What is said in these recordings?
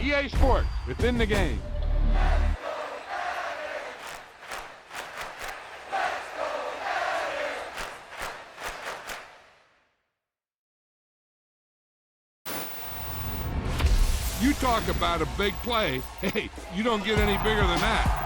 EA Sports, within the game. You talk about a big play. Hey, you don't get any bigger than that.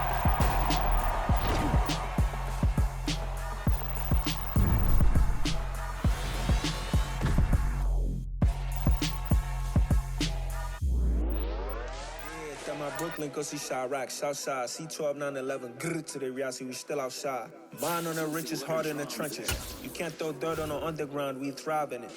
Brooklyn, go see Chirac, Southside, C12, 911, grrr to the reality, we still outside. Buying on the riches, hard in the trenches. You can't throw dirt on the underground, we thrive in it.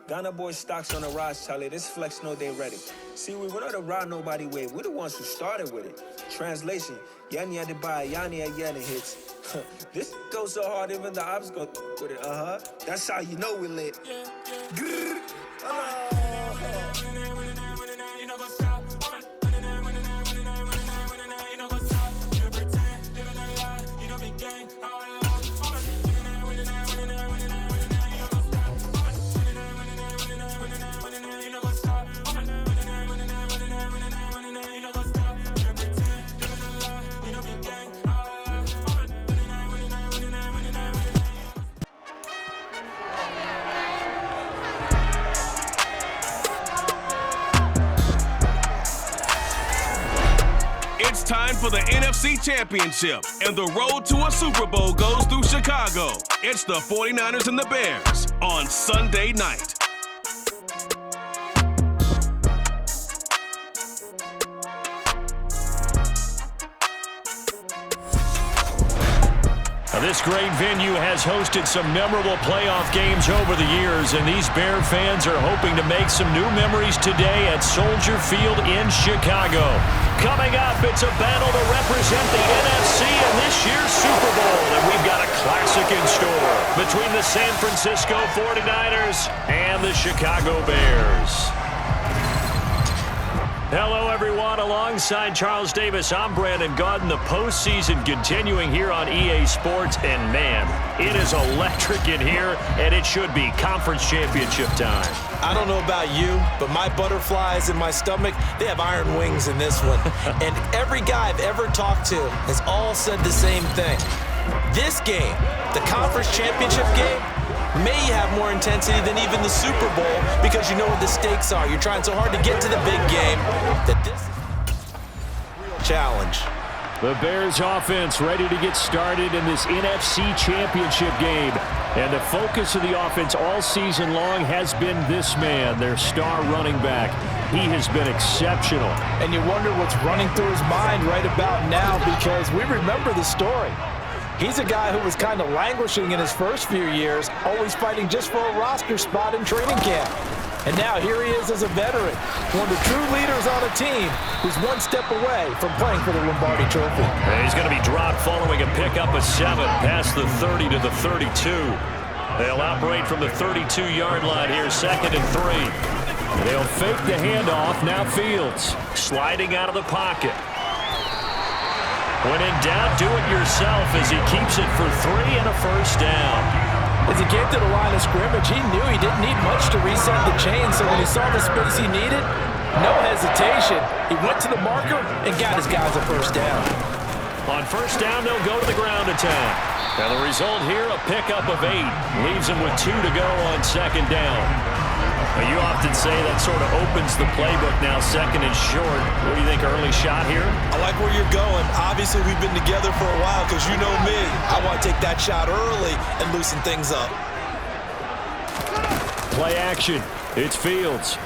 Ghana boys stocks on the rise, Charlie, this flex know they ready. See, we were not a ride nobody wave, we the ones who started with it. Translation, Yanni had to buy, Yanni had Yanni hits. This goes so hard, even the ops go with it, That's how you know we lit. Grrr, Time for the NFC Championship, and the road to a Super Bowl goes through Chicago. It's the 49ers and the Bears on Sunday night. This great venue has hosted some memorable playoff games over the years, and these Bear fans are hoping to make some new memories today at Soldier Field in Chicago. Coming up, it's a battle to represent the NFC in this year's Super Bowl, and we've got a classic in store between the San Francisco 49ers and the Chicago Bears. Hello, everyone. Alongside Charles Davis, I'm Brandon Gaudin. The postseason continuing here on EA Sports, and man, it is electric in here, and it should be conference championship time. I don't know about you, but my butterflies in my stomach, they have iron wings in this one. And every guy I've ever talked to has all said the same thing. This game, the conference championship game, may have more intensity than even the Super Bowl because you know what the stakes are. You're trying so hard to get to the big game that this is a real challenge. The Bears offense ready to get started in this NFC Championship game. And the focus of the offense all season long has been this man, their star running back. He has been exceptional. And you wonder what's running through his mind right about now, because we remember the story. He's a guy who was kind of languishing in his first few years, always fighting just for a roster spot in training camp. And now here he is as a veteran, one of the true leaders on a team who's one step away from playing for the Lombardi Trophy. And he's going to be dropped following a pickup of 7 past the 30 to the 32. They'll operate from the 32-yard line here, 2nd and 3. They'll fake the handoff, now Fields sliding out of the pocket. When in doubt, do it yourself as he keeps it for 3 and a first down. As he came to the line of scrimmage, he knew he didn't need much to reset the chain, so when he saw the space he needed, no hesitation. He went to the marker and got his guys a first down. On first down, they'll go to the ground attack. Now the result here, a pickup of 8. Leaves him with 2 to go on 2nd down. Now you often say that sort of opens the playbook now, 2nd and short. What do you think, early shot here? I like where you're going. Obviously, we've been together for a while because you know me. I want to take that shot early and loosen things up. Play action. It's Fields.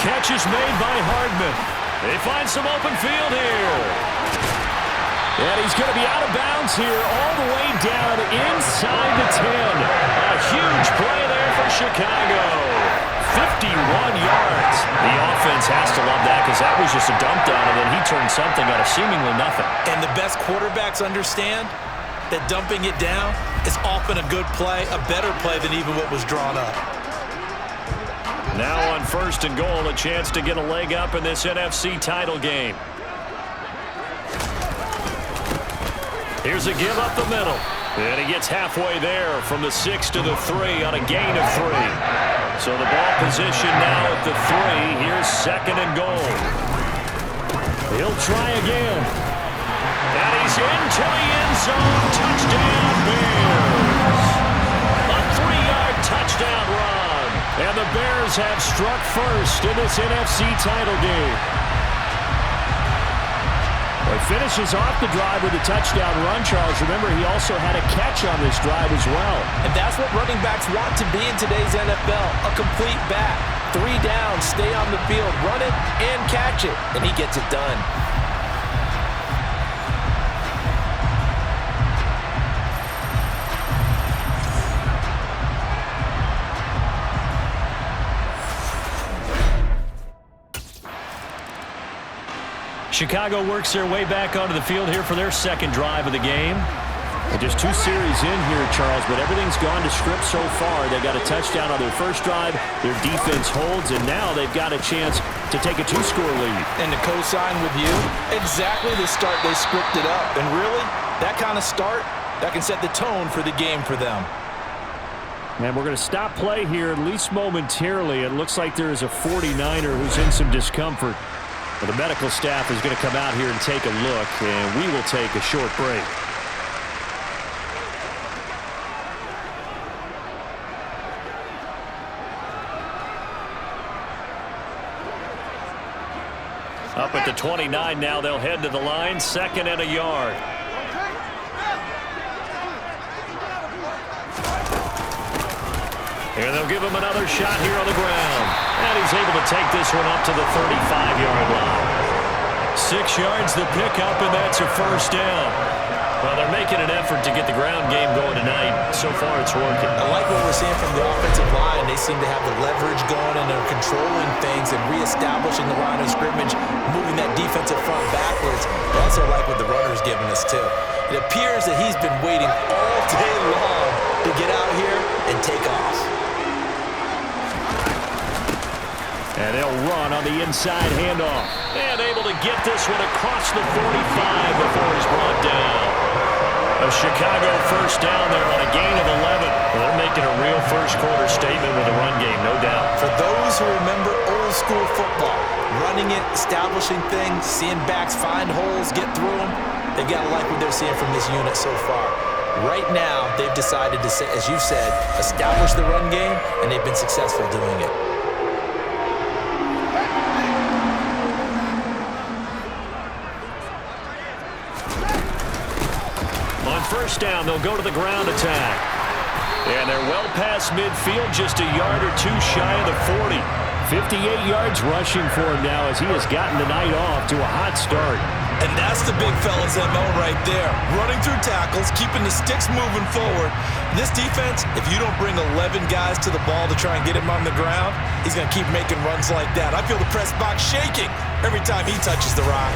Catch is made by Hardman. They find some open field here. And he's going to be out of bounds here all the way down inside the 10. A huge play there for Chicago. 51 yards. The offense has to love that because that was just a dump down, and then he turned something out of seemingly nothing. And the best quarterbacks understand that dumping it down is often a good play, a better play than even what was drawn up. Now on 1st and goal, a chance to get a leg up in this NFC title game. Here's a give up the middle. And he gets halfway there from the 6 to the 3 on a gain of 3. So the ball position now at the 3. Here's 2nd and goal. He'll try again. And he's into the end zone. Touchdown, Bears. A 3-yard touchdown run. And the Bears have struck first in this NFC title game. Well, he finishes off the drive with a touchdown run, Charles. Remember, he also had a catch on this drive as well. And that's what running backs want to be in today's NFL, a complete back. 3 down, stay on the field, run it, and catch it. And he gets it done. Chicago works their way back onto the field here for their 2nd drive of the game. And just 2 series in here, Charles, but everything's gone to script so far. They got a touchdown on their first drive. Their defense holds, and now they've got a chance to take a 2-score lead. And to co-sign with you, exactly the start they scripted up. And really, that kind of start, that can set the tone for the game for them. And we're going to stop play here, at least momentarily. It looks like there is a 49er who's in some discomfort. Well, the medical staff is going to come out here and take a look, and we will take a short break. Up at the 29 now, they'll head to the line, 2nd and a yard. And they'll give him another shot here on the ground. And he's able to take this one up to the 35-yard line. 6 yards the pickup, and that's a first down. Well, they're making an effort to get the ground game going tonight. So far, it's working. I like what we're seeing from the offensive line. They seem to have the leverage going, and they're controlling things and reestablishing the line of scrimmage, moving that defensive front backwards. I also like what the runner's giving us, too. It appears that he's been waiting all day long to get out here and take off. And they'll run on the inside handoff. And able to get this one across the 45 before he's brought down. A Chicago first down there on a gain of 11. Well, they're making a real first-quarter statement with the run game, no doubt. For those who remember old-school football, running it, establishing things, seeing backs find holes, get through them, they've got to like what they're seeing from this unit so far. Right now, they've decided to, as you said, establish the run game, and they've been successful doing it. First down, they'll go to the ground attack. And they're well past midfield, just a yard or 2 shy of the 40. 58 yards rushing for him now as he has gotten the night off to a hot start. And that's the big fella's MO right there. Running through tackles, keeping the sticks moving forward. This defense, if you don't bring 11 guys to the ball to try and get him on the ground, he's going to keep making runs like that. I feel the press box shaking every time he touches the rock.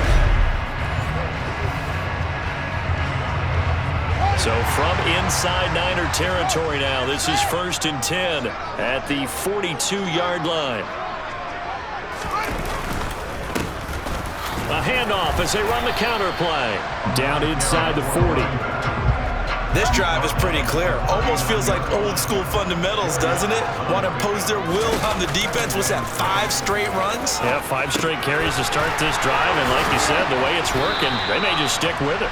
So from inside Niner territory now, this is 1st and 10 at the 42-yard line. A handoff as they run the counter play. Down inside the 40. This drive is pretty clear. Almost feels like old school fundamentals, doesn't it? Want to impose their will on the defense. What's that, 5 straight runs? Yeah, 5 straight carries to start this drive. And like you said, the way it's working, they may just stick with it.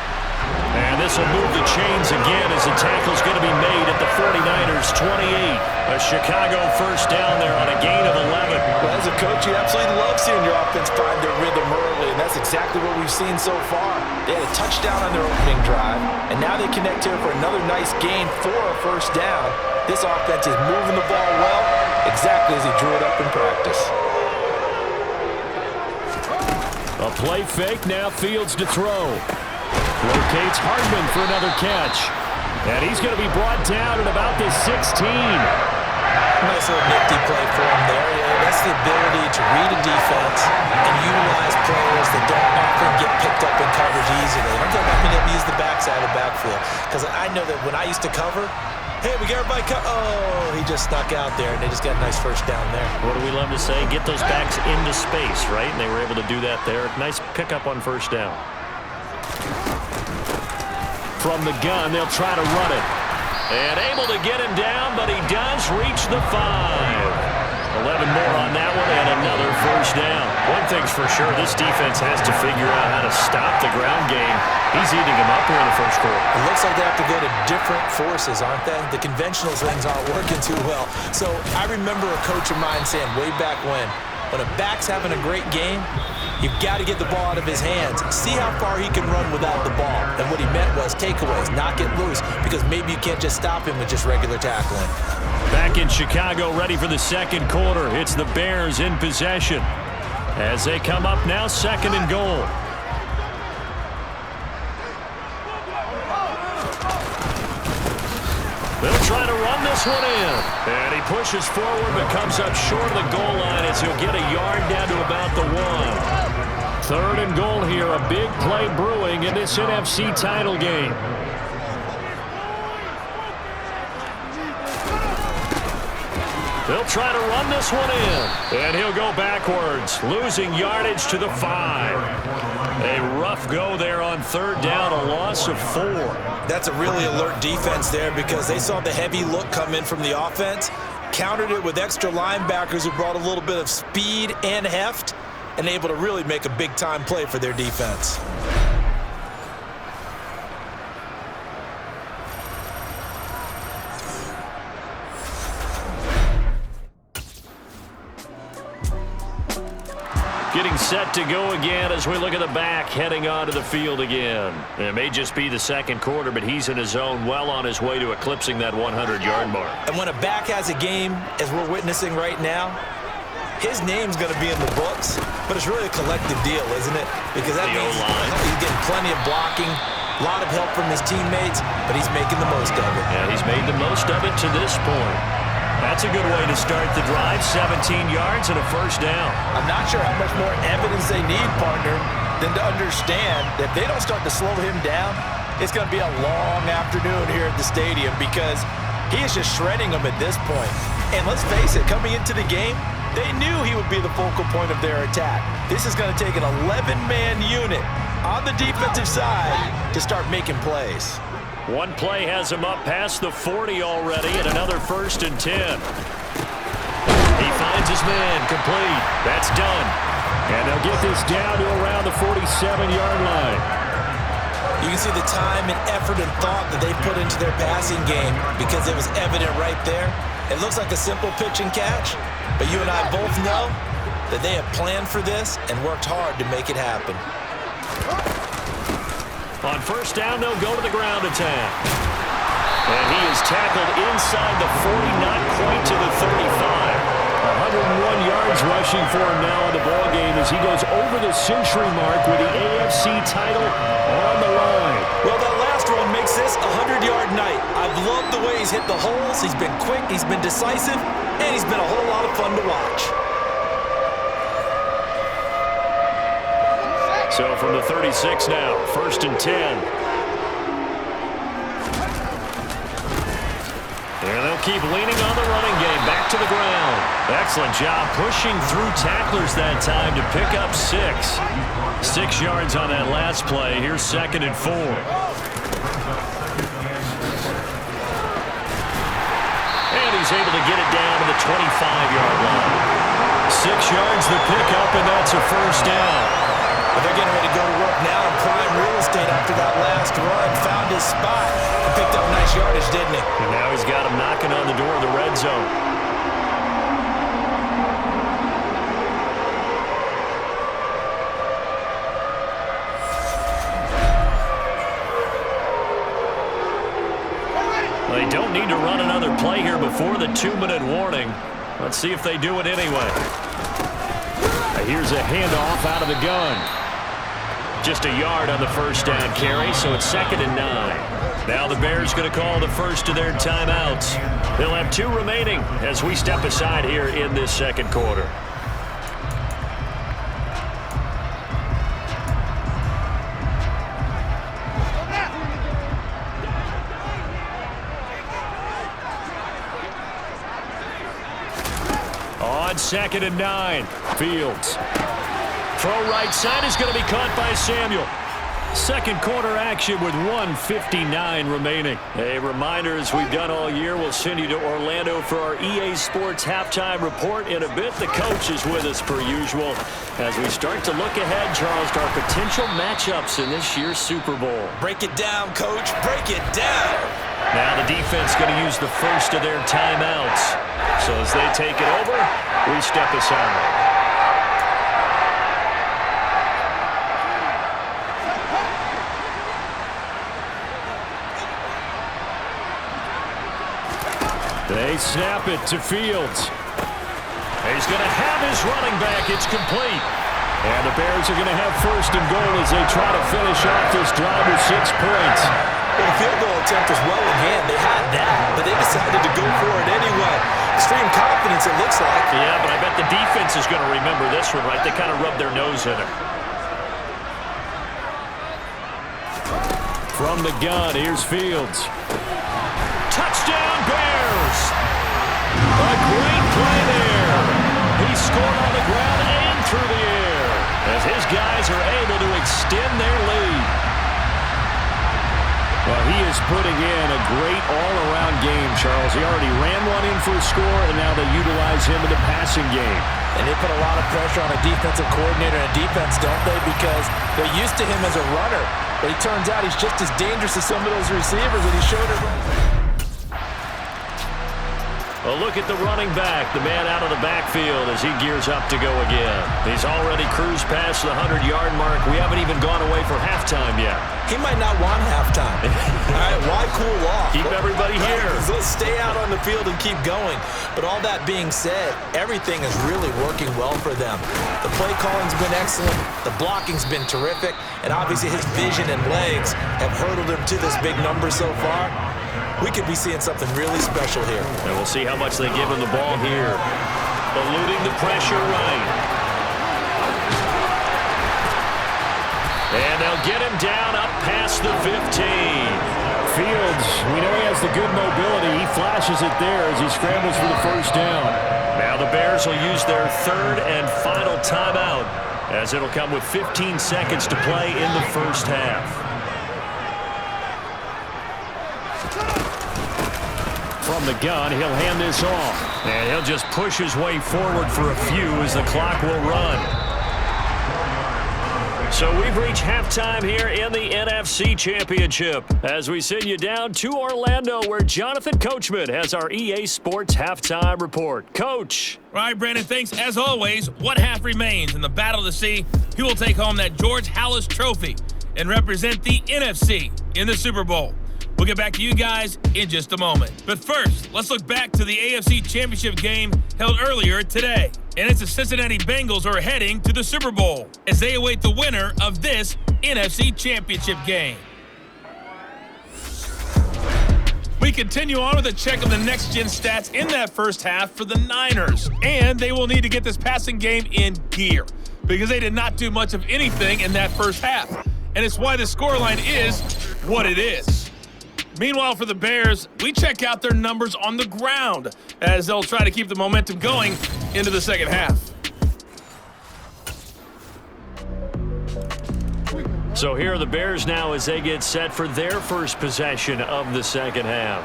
And this will move the chains again as the tackle's going to be made at the 49ers 28. A Chicago first down there on a gain of 11. Well, as a coach, you absolutely love seeing your offense find their rhythm early, and that's exactly what we've seen so far. They had a touchdown on their opening drive, and now they connect here for another nice gain for a first down. This offense is moving the ball well, exactly as he drew it up in practice. A play fake, now Fields to throw. Rotates Hardman for another catch. And he's going to be brought down at about the 16. Nice little nifty play for him there. Yeah, that's the ability to read a defense and utilize players that don't often get picked up in coverage easily. I'm talking about being able to use the backside of the backfield. Because I know that when I used to cover, hey, we got everybody oh, he just snuck out there, and they just got a nice first down there. What do we love to say? Get those backs into space, right? And they were able to do that there. Nice pickup on first down. from the gun. They'll try to run it. And able to get him down, but he does reach the 5. 11 more on that one, and another first down. One thing's for sure, this defense has to figure out how to stop the ground game. He's eating them up here in the first quarter. It looks like they have to go to different forces, aren't they? The conventional things aren't working too well. So I remember a coach of mine saying way back when a back's having a great game, you've got to get the ball out of his hands. See how far he can run without the ball. And what he meant was takeaways, knock it loose, because maybe you can't just stop him with just regular tackling. Back in Chicago, ready for the second quarter. It's the Bears in possession as they come up now, 2nd and goal. They'll try to run this one in. And he pushes forward but comes up short of the goal line as he'll get a yard down to about the 1. 3rd and goal here. A big play brewing in this NFC title game. They'll try to run this one in. And he'll go backwards, losing yardage to the 5. A rough go there on 3rd down, a loss of 4. That's a really alert defense there because they saw the heavy look come in from the offense, countered it with extra linebackers who brought a little bit of speed and heft, and able to really make a big-time play for their defense. Getting set to go again as we look at the back heading onto the field again. It may just be the second quarter, but he's in his zone, well on his way to eclipsing that 100-yard mark. And when a back has a game, as we're witnessing right now, his name's going to be in the books, but it's really a collective deal, isn't it? Because that means he's getting plenty of blocking, a lot of help from his teammates, but he's making the most of it. Yeah, he's made the most of it to this point. That's a good way to start the drive, 17 yards and a first down. I'm not sure how much more evidence they need, partner, than to understand that if they don't start to slow him down, it's going to be a long afternoon here at the stadium because he is just shredding them at this point. And let's face it, coming into the game, they knew he would be the focal point of their attack. This is going to take an 11-man unit on the defensive side to start making plays. One play has him up past the 40 already, and another 1st and 10. He finds his man, complete. That's done. And they'll get this down to around the 47-yard line. You can see the time and effort and thought that they put into their passing game because it was evident right there. It looks like a simple pitch and catch, but you and I both know that they have planned for this and worked hard to make it happen. On 1st down, they'll go to the ground attack. And he is tackled inside the 40, not quite to the 35. 101 yards rushing for him now in the ballgame as he goes over the century mark with the AFC title on the line. Well, that last one makes this a 100-yard night. I've loved the way he's hit the holes. He's been quick, he's been decisive, and he's been a whole lot of fun to watch. So from the 36 now, 1st and 10. And they'll keep leaning on the running game. Back to the ground. Excellent job pushing through tacklers that time to pick up 6. 6 yards on that last play. Here's 2nd and 4. And he's able to get it down to the 25-yard line. 6 yards the pickup, and that's a first down. But they're getting ready to go to work now in prime real estate after that last run. Found his spot and picked up nice yardage, didn't he? And now he's got him knocking on the door of the red zone. They don't need to run another play here before the 2-minute warning. Let's see if they do it anyway. Here's a handoff out of the gun. Just a yard on the first down carry, so it's 2nd and 9. Now the Bears going to call the first of their timeouts. They'll have 2 remaining as we step aside here in this second quarter. On 2nd and 9, Fields. Throw right side is going to be caught by Samuel. Second quarter action with 1:59 remaining. A reminder, as we've done all year, we'll send you to Orlando for our EA Sports halftime report in a bit. The coach is with us per usual as we start to look ahead, Charles, to our potential matchups in this year's Super Bowl. Break it down, Coach. Break it down. Now the defense going to use the first of their timeouts. So as they take it over, we step aside. They snap it to Fields. He's going to have his running back. It's complete. And the Bears are going to have first and goal as they try to finish off this drive with 6 points. Well, the field goal attempt was well in hand. They had that, but they decided to go for it anyway. Extreme confidence, it looks like. Yeah, but I bet the defense is going to remember this one, right? They kind of rubbed their nose in it. From the gun, here's Fields. Touchdown, Bears! A great play there. He scored on the ground and through the air as his guys are able to extend their lead. Well, he is putting in a great all-around game, Charles. He already ran one in for a score, and now they utilize him in the passing game. And they put a lot of pressure on a defensive coordinator and defense, don't they? Because they're used to him as a runner. But it turns out he's just as dangerous as some of those receivers, and he showed it. A look at the running back, the man out of the backfield as he gears up to go again. He's already cruised past the 100-yard mark. We haven't even gone away for halftime yet. He might not want halftime. All right, why cool off? Keep everybody here. Let's stay out on the field and keep going. But all that being said, everything is really working well for them. The play calling's been excellent. The blocking's been terrific. And obviously his vision and legs have hurdled him to this big number so far. We could be seeing something really special here. And we'll see how much they give him the ball here. Eluding the pressure right. And they'll get him down up past the 15. Fields, we know he has the good mobility. He flashes it there as he scrambles for the first down. Now the Bears will use their third and final timeout as it'll come with 15 seconds to play in the first half. From the gun, he'll hand this off. And he'll just push his way forward for a few as the clock will run. So we've reached halftime here in the NFC Championship as we send you down to Orlando where Jonathan Coachman has our EA Sports halftime report. Coach. All right, Brandon, thanks. As always, one half remains in the battle to see who will take home that George Halas Trophy and represent the NFC in the Super Bowl. We'll get back to you guys in just a moment. But first, let's look back to the AFC Championship game held earlier today. And it's the Cincinnati Bengals who are heading to the Super Bowl as they await the winner of this NFC Championship game. We continue on with a check of the next-gen stats in that first half for the Niners. And they will need to get this passing game in gear because they did not do much of anything in that first half. And it's why the scoreline is what it is. Meanwhile, for the Bears, we check out their numbers on the ground as they'll try to keep the momentum going into the second half. So here are the Bears now as they get set for their first possession of the second half.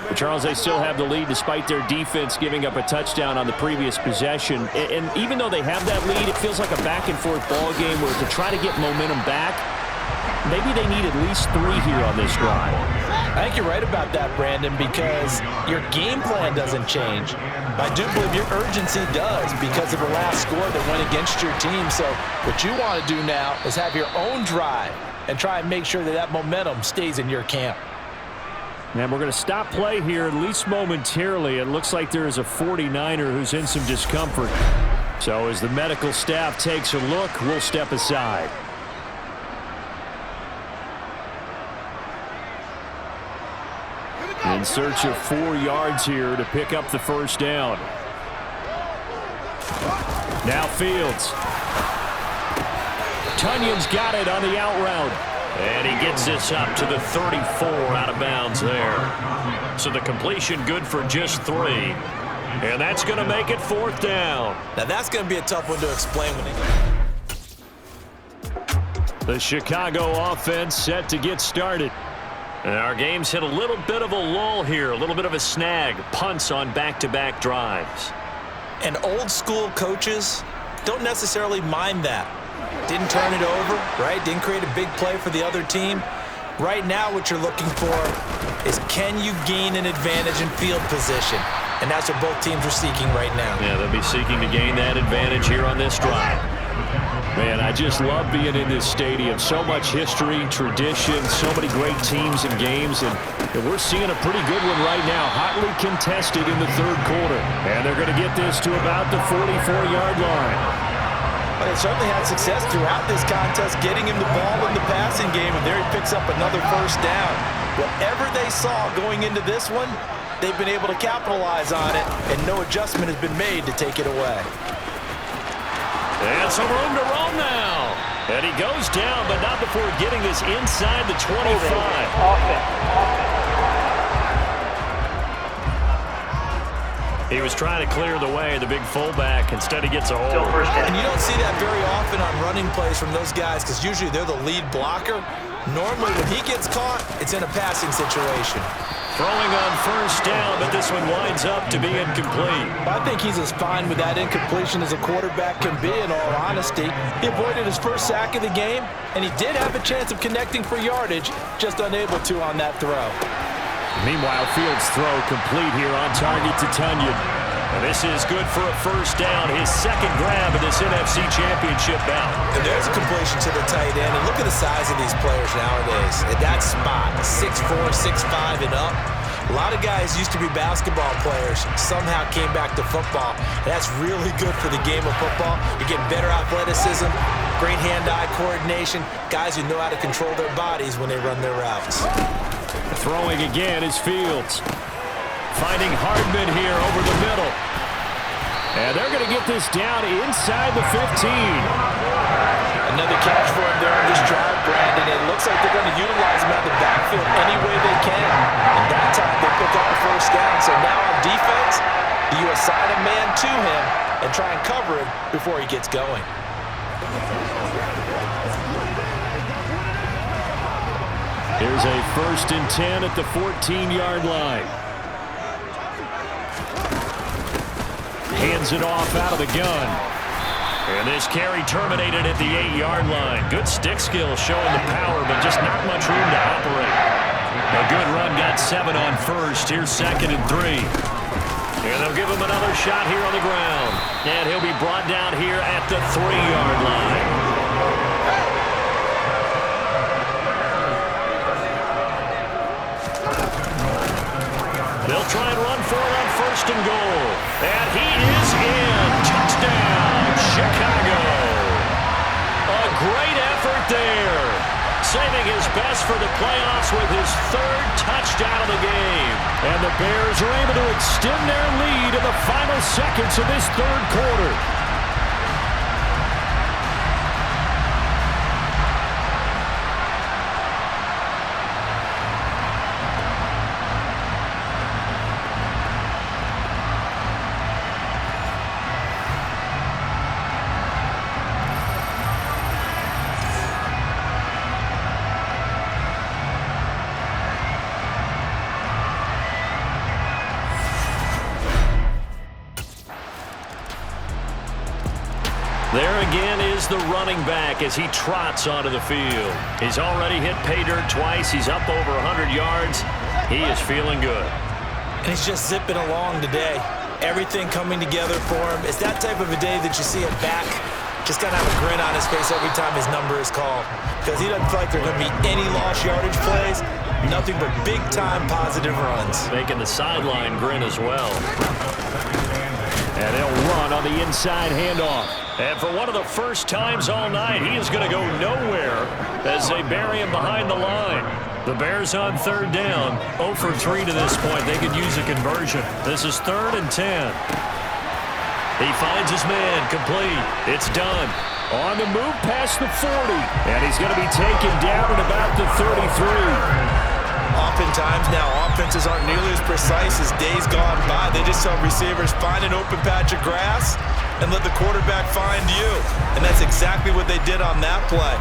But Charles, they still have the lead despite their defense giving up a touchdown on the previous possession. And even though they have that lead, it feels like a back-and-forth ball game where to try to get momentum back, maybe they need at least 3 here on this drive. I think you're right about that, Brandon, because your game plan doesn't change. I do believe your urgency does because of the last score that went against your team. So what you want to do now is have your own drive and try and make sure that that momentum stays in your camp. And we're going to stop play here, at least momentarily. It looks like there is a 49er who's in some discomfort. So as the medical staff takes a look, we'll step aside. In search of 4 yards here to pick up the first down. Now Fields. Tunyon's got it on the out route. And he gets this up to the 34 out of bounds there. So the completion good for just 3. And that's going to make it 4th down. Now that's going to be a tough one to explain when The Chicago offense set to get started. And our game's hit a little bit of a lull here, a little bit of a snag. Punts on back-to-back drives. And old-school coaches don't necessarily mind that. Didn't turn it over, right? Didn't create a big play for the other team. Right now what you're looking for is, can you gain an advantage in field position? And that's what both teams are seeking right now. Yeah, they'll be seeking to gain that advantage here on this drive. Man, I just love being in this stadium. So much history, tradition, so many great teams and games, and we're seeing a pretty good one right now, hotly contested in the third quarter. And they're going to get this to about the 44-yard line. Well, they certainly had success throughout this contest, getting him the ball in the passing game, and there he picks up another first down. Whatever they saw going into this one, they've been able to capitalize on it, and no adjustment has been made to take it away. And some room to roam now. And he goes down, but not before getting this inside the 25. He was trying to clear the way, the big fullback. Instead, he gets a hold. And you don't see that very often on running plays from those guys because usually they're the lead blocker. Normally, when he gets caught, it's in a passing situation. Throwing on first down, but this one winds up to be incomplete. I think he's as fine with that incompletion as a quarterback can be, in all honesty. He avoided his first sack of the game, and he did have a chance of connecting for yardage, just unable to on that throw. Meanwhile, Fields' throw complete here on target to Tunyon. And this is good for a first down, his second grab of this NFC Championship bout. And there's a completion to the tight end. And look at the size of these players nowadays. At that spot, 6'4", 6'5", and up. A lot of guys used to be basketball players, somehow came back to football. And that's really good for the game of football. You're getting better athleticism, great hand-eye coordination, guys who know how to control their bodies when they run their routes. Throwing again is Fields. Finding Hardman here over the middle. And they're going to get this down inside the 15. Another catch for him there on this drive, Brandon. It looks like they're going to utilize him out of the backfield any way they can. And that time they pick up a first down. So now on defense, you assign a man to him and try and cover him before he gets going. Here's a 1st and 10 at the 14-yard line. Hands it off out of the gun. And this carry terminated at the 8-yard line. Good stick skill showing the power, but just not much room to operate. A good run got 7 on first. Here's 2nd and 3. And they'll give him another shot here on the ground. And he'll be brought down here at the 3-yard line. They'll try and run for it on 1st and goal. And he is in. Touchdown, Chicago. A great effort there. Saving his best for the playoffs with his 3rd touchdown of the game. And the Bears are able to extend their lead in the final seconds of this 3rd quarter. There again is the running back as he trots onto the field. He's already hit pay dirt twice. He's up over 100 yards. He is feeling good. And he's just zipping along today. Everything coming together for him. It's that type of a day that you see a back just kind of have a grin on his face every time his number is called. Because he doesn't feel like there are going to be any lost yardage plays. Nothing but big-time positive runs. Making the sideline grin as well. And they'll run on the inside handoff. And for one of the first times all night, he is going to go nowhere as they bury him behind the line. The Bears on 3rd down. 0 for 3 to this point. They could use a conversion. This is 3rd and 10. He finds his man, complete. It's done. On the move past the 40. And he's going to be taken down at about the 33. Oftentimes now, offenses aren't nearly as precise as days gone by. They just tell receivers, find an open patch of grass and let the quarterback find you. And that's exactly what they did on that play.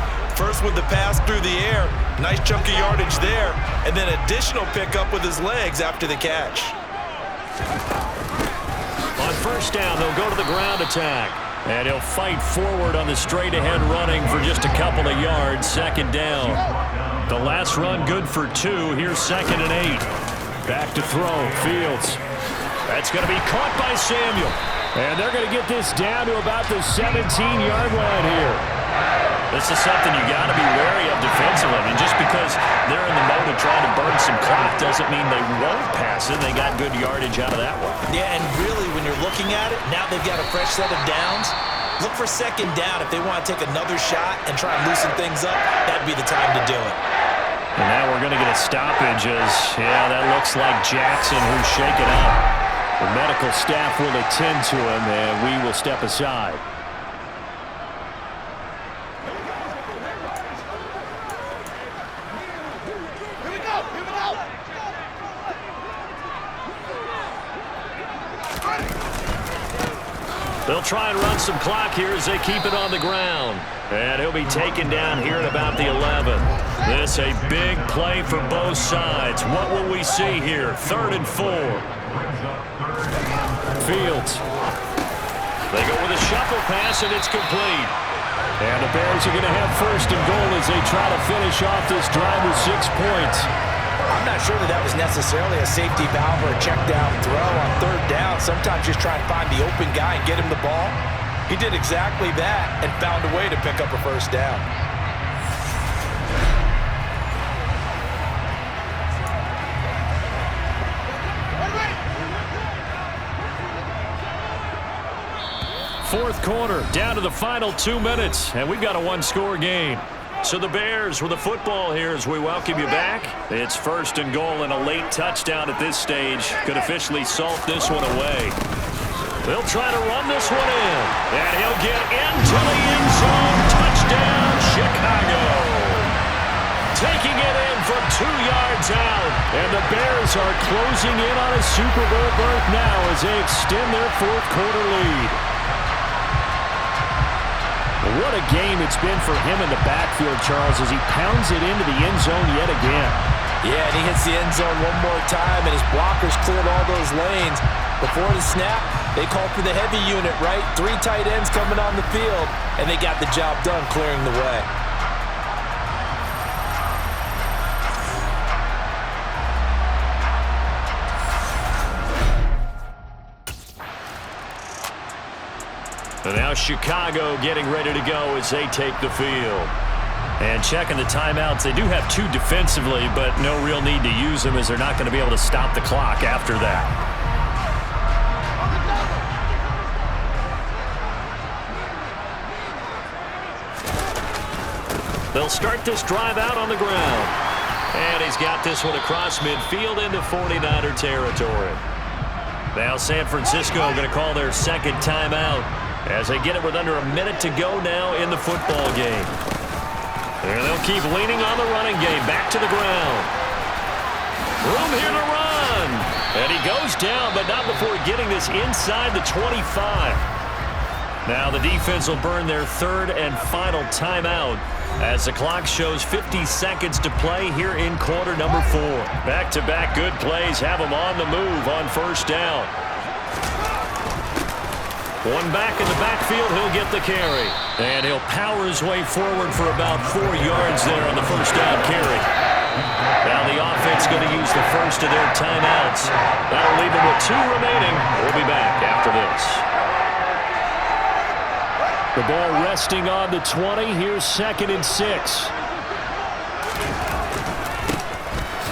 First with the pass through the air, nice chunk of yardage there, and then additional pickup with his legs after the catch. On first down, they'll go to the ground attack. And he'll fight forward on the straight-ahead running for just a couple of yards. Second down. The last run good for 2. Here's 2nd and 8. Back to throw. Fields. That's going to be caught by Samuel. And they're going to get this down to about the 17-yard line here. This is something you got to be wary of defensively. I mean, just because they're in the mode of trying to burn some clock doesn't mean they won't pass it. They got good yardage out of that one. Yeah, and really, when you're looking at it, now they've got a fresh set of downs. Look for second down. If they want to take another shot and try and loosen things up, that'd be the time to do it. And now we're going to get a stoppage as, yeah, that looks like Jackson who's shaken up. The medical staff will attend to him, and we will step aside. They'll try and run some clock here as they keep it on the ground. And he'll be taken down here at about the 11. This a big play for both sides. What will we see here? 3rd and 4. Fields. They go with a shuffle pass, and it's complete. And the Bears are going to have 1st and goal as they try to finish off this drive with 6 points. I'm not sure that was necessarily a safety valve or a check down throw on 3rd down. Sometimes just try and find the open guy and get him the ball. He did exactly that and found a way to pick up a 1st down. Fourth quarter, down to the final 2 minutes, and we've got a 1-score game. So the Bears with the football here as we welcome you back. It's 1st and goal, and a late touchdown at this stage could officially salt this one away. They'll try to run this one in, and he'll get into the end zone. Touchdown, Chicago. Taking it in from 2 yards out, and the Bears are closing in on a Super Bowl berth now as they extend their 4th quarter lead. What a game it's been for him in the backfield, Charles, as he pounds it into the end zone yet again. Yeah, and he hits the end zone one more time, and his blockers cleared all those lanes. Before the snap, they called for the heavy unit, right? 3 tight ends coming on the field, and they got the job done clearing the way. And now Chicago getting ready to go as they take the field. And checking the timeouts, they do have 2 defensively, but no real need to use them as they're not going to be able to stop the clock after that. They'll start this drive out on the ground. And he's got this one across midfield into 49er territory. Now San Francisco going to call their 2nd timeout as they get it with under a minute to go now in the football game. And they'll keep leaning on the running game. Back to the ground. Room here to run. And he goes down, but not before getting this inside the 25. Now the defense will burn their 3rd and final timeout as the clock shows 50 seconds to play here in quarter number 4. Back-to-back good plays have them on the move on 1st down. One back in the backfield, he'll get the carry. And he'll power his way forward for about 4 yards there on the 1st down carry. Now the offense going to use the first of their timeouts. That'll leave them with 2 remaining. We'll be back after this. The ball resting on the 20. Here's 2nd and 6.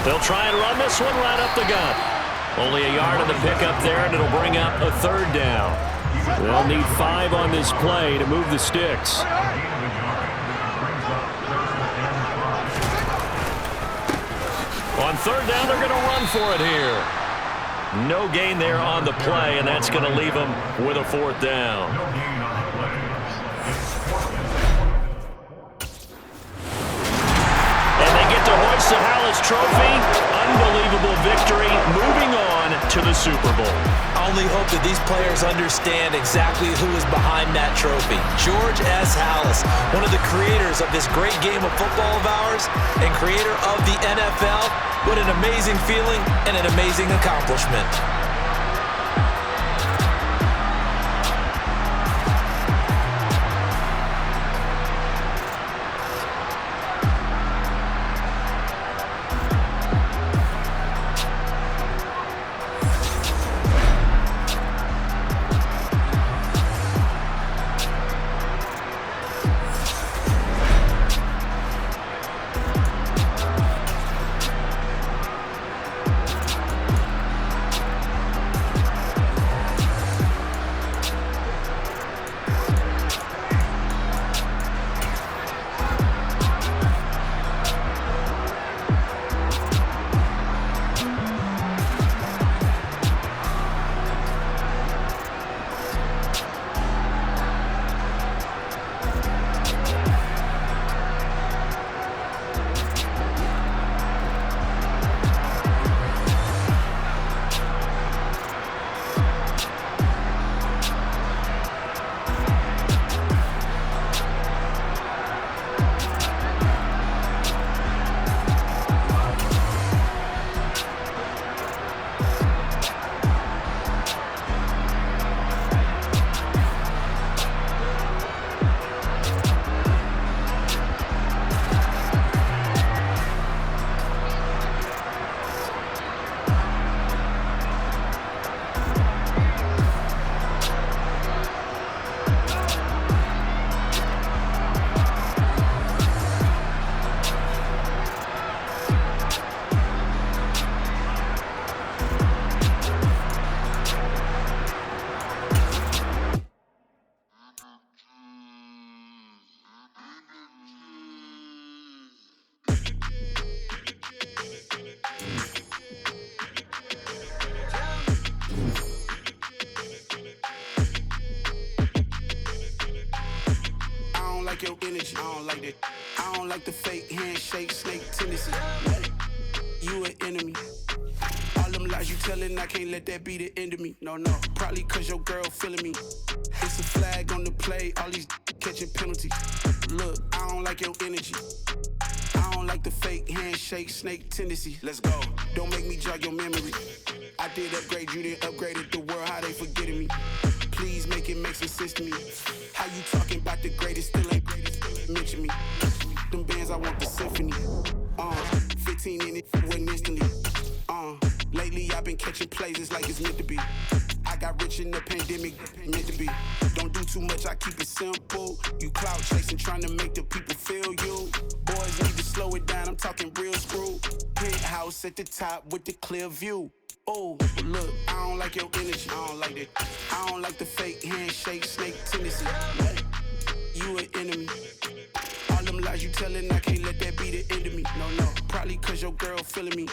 They'll try and run this one right up the gut. Only a yard on the pickup there, and it'll bring up a 3rd down. They'll need 5 on this play to move the sticks. On 3rd down, they're going to run for it here. No gain there on the play, and that's going to leave them with a 4th down. And they get to hoist the Hallis Trophy. Unbelievable victory. Moving on to the Super Bowl. I only hope that these players understand exactly who is behind that trophy. George S. Halas, one of the creators of this great game of football of ours and creator of the NFL. What an amazing feeling and an amazing accomplishment. like your energy. I don't like that. I don't like the fake handshake, snake tendency. You an enemy. All them lies you telling, I can't let that be the end of me. No, probably cause your girl feeling me. It's a flag on the play, all these catching penalties. Look, I don't like your energy. I don't like the fake handshake, snake tendency. Let's go. Don't make me jog your memory. I did upgrade, you didn't upgrade it. The world, how they forgetting me. Please make it make some sense to me. How you talking about the greatest, still ain't greatest, mention me. Them bands, I want the symphony. 15 in it, wasn't instantly. Lately I've been catching plays, it's like it's meant to be. I got rich in the pandemic, meant to be. Don't do too much, I keep it simple. You clout chasing, trying to make the people feel you. Boys need to slow it down, I'm talking real screw. Penthouse at the top with the clear view. Oh, look, I don't like your energy, I don't like that. I don't like the fake handshake, snake tendency. You an enemy. All them lies you telling, I can't let that be the end of me. No, probably cause your girl feeling me.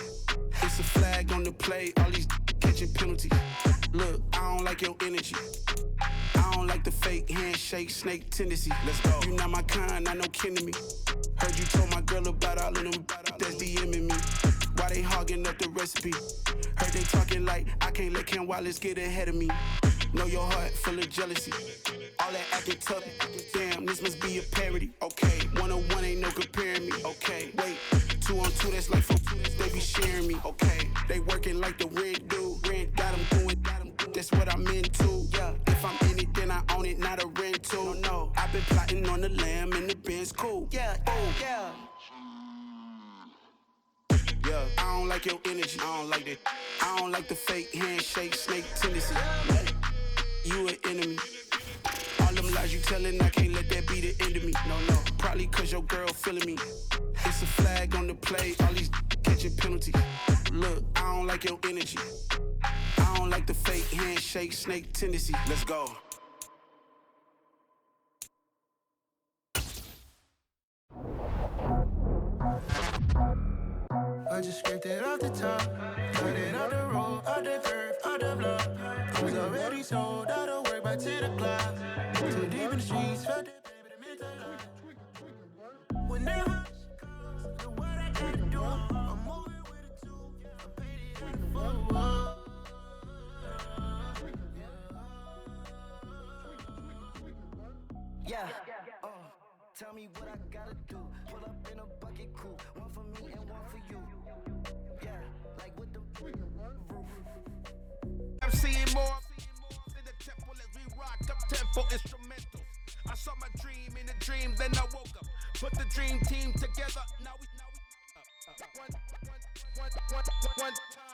It's a flag on the play, all these catching penalties. Look, I don't like your energy. I don't like the fake handshake, snake tendency. Let's go. You not my kind, not no kin to me. Heard you told my girl about all of them that's DMing me. Why they hogging up the recipe? Heard they talking like I can't let Ken Wallace get ahead of me. Know your heart full of jealousy. All that acting tough, damn, this must be a parody. Okay, 1-on-1 ain't no comparing me. Okay, wait, 2-on-2, that's like 4, they be sharing me. Okay, they working like the rent dude. Rent got them doing, that's what I'm into. Yeah, if I'm in it, then I own it, not a rental. No, I've been plotting on the lamb and the Benz cool. Yeah, oh, yeah. Yeah, I don't like your energy, I don't like that. I don't like the fake handshake, snake tendency. You an enemy. All them lies you telling, I can't let that be the end of me. No, probably cause your girl feeling me. It's a flag on the play, all these catching penalties. Look, I don't like your energy. I don't like the fake handshake, snake tendency. Let's go. I just scraped it off the top, cut it off the road, out the curve, out the block. It was already sold, out of work by 10 o'clock. Too deep in the streets, felt that pain, but it meant a lot. Whenever she calls, what I gotta do, I'm moving with a two, I'm painted in the photo. me what I gotta do. Pull up in a bucket crew, one for me and one for you. Yeah, like with the roof. I'm seeing more in the temple as we rock up tempo instrumentals. I saw my dream in a dream, then I woke up. Put the dream team together. Now we one time.